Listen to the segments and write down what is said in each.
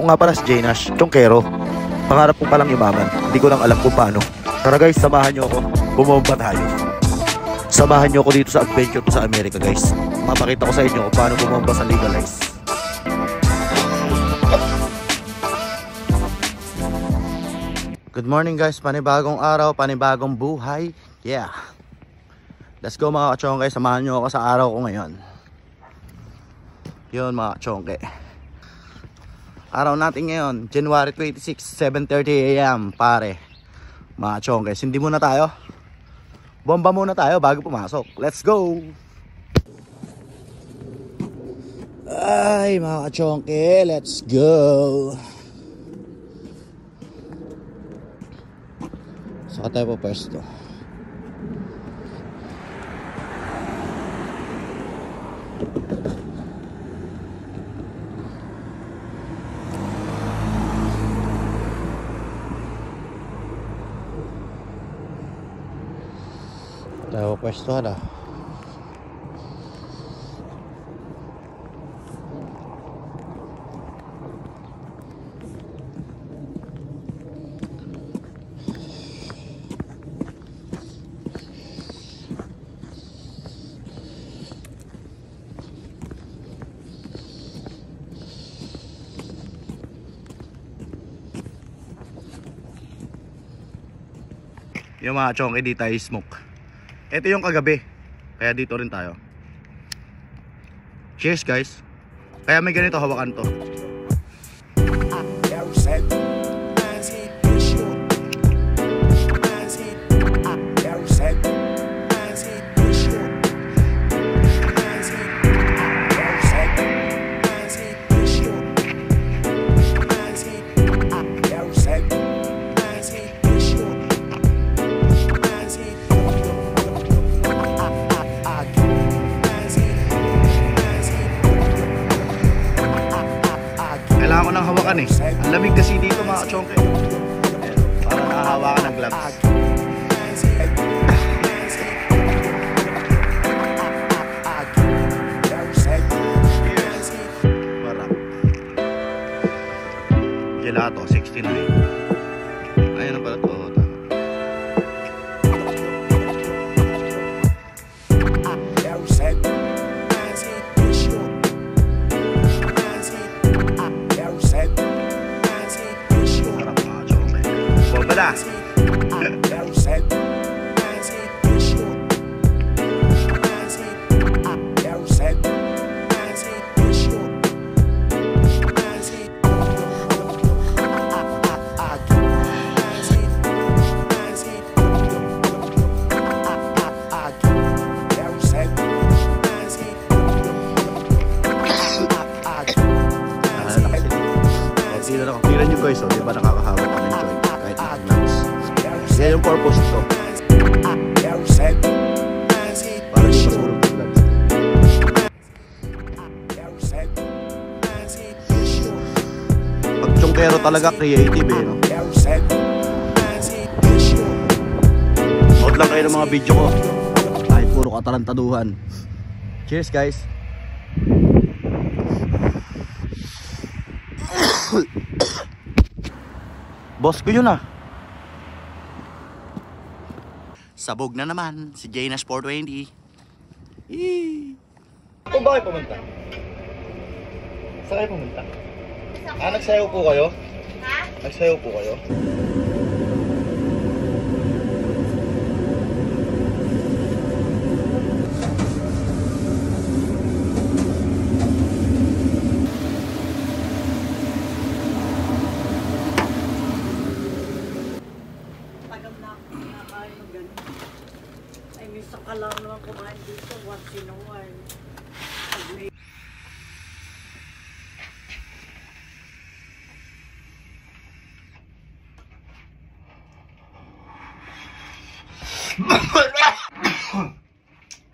Ako nga pala si Jnash, Chongkero. Pangarap ko palang yumaman, hindi ko lang alam kung paano. Tara guys, samahan nyo ako, bumomba tayo. Samahan nyo ako dito sa adventure ko sa Amerika guys. Mapakita ko sa inyo kung paano bumomba sa legalize. Good morning guys, panibagong araw, panibagong buhay. Yeah. Let's go mga kachongke, samahan nyo ako sa araw ko ngayon. Yun mga kachongke. Araw natin ngayon, January 26, 7:30 AM pare. Mga kachongke, hindi muna tayo. Bomba muna tayo bago pumasok. Let's go! Ay mga kachongke, let's go! Saka tayo po pwesto. Tayo pwesto na. Yung mga chongke, di tayo smoke. Ito yung kagabi, kaya dito rin tayo. Cheers guys. Kaya may ganito, hawakan to. Kailangan ko ng hawakan eh. Ang lamig kasi dito mga kachongke. Para nakahawakan ng gloves. Para gelato 69. Ayun na pala to. Bada. Tira nyo guys, di ba nakakahawak ka ng joint kahit na-gloves. Yan yung purpose ito. Para di masulog ng gloves. Pag chongkero talaga creative eh, no? Note lang kayo ng mga video ko. Kahit puro katarantaduhan. Cheers guys. Boss ko yun ah. Sabog na naman si Jnash 420. Kung ba kayo pumunta? Saan kayo pumunta? Nagsayaw po kayo? Ha? Nagsayaw po kayo? Saka lang naman kumain dito once in a while.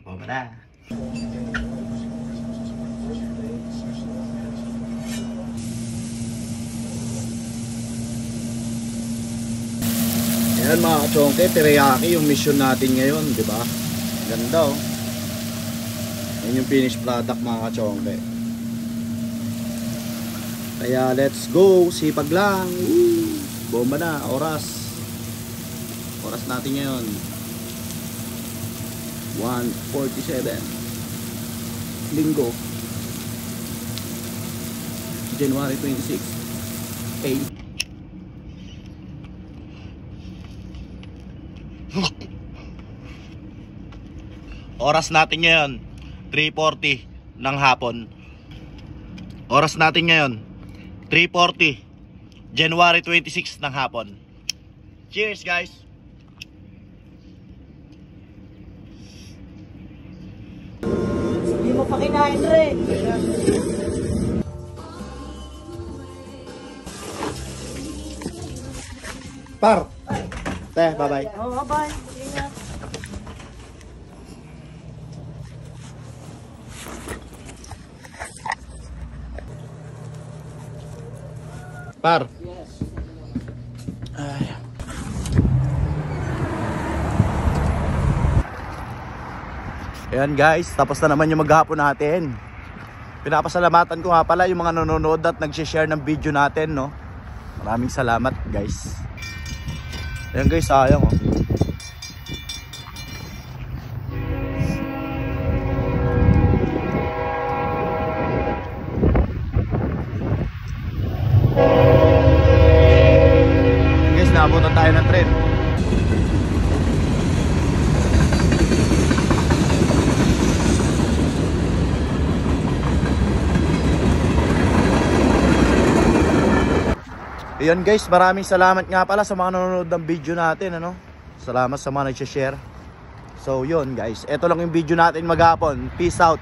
Bumaba. Ayan mga kachongke, teriyaki yung mission natin ngayon, di ba? Ganda oh. Yan yung finished product mga kachongke. Kaya let's go, sipag lang. Woo! Bomba na, oras natin ngayon 1:47 Linggo January 26 Oras natin ngayon 3:40 ng hapon. Oras natin ngayon 3:40 January 26 ng hapon. Cheers guys. Hindi mo pa kinain rin. Par. Te, bye-bye. Oh, bye. Ingat. Par. Ayan guys, tapos na naman yung maghapon natin. Pinapasalamatan ko nga pala yung mga nanonood at nag-share ng video natin, no. Maraming salamat guys. Ayan guys, sayang oh. Guys, naabutan tayo ng tren. Ayan guys, maraming salamat nga pala sa mga nanonood ng video natin, ano. Salamat sa mga nag-share. So yun guys, eto lang yung video natin maghapon. Peace out.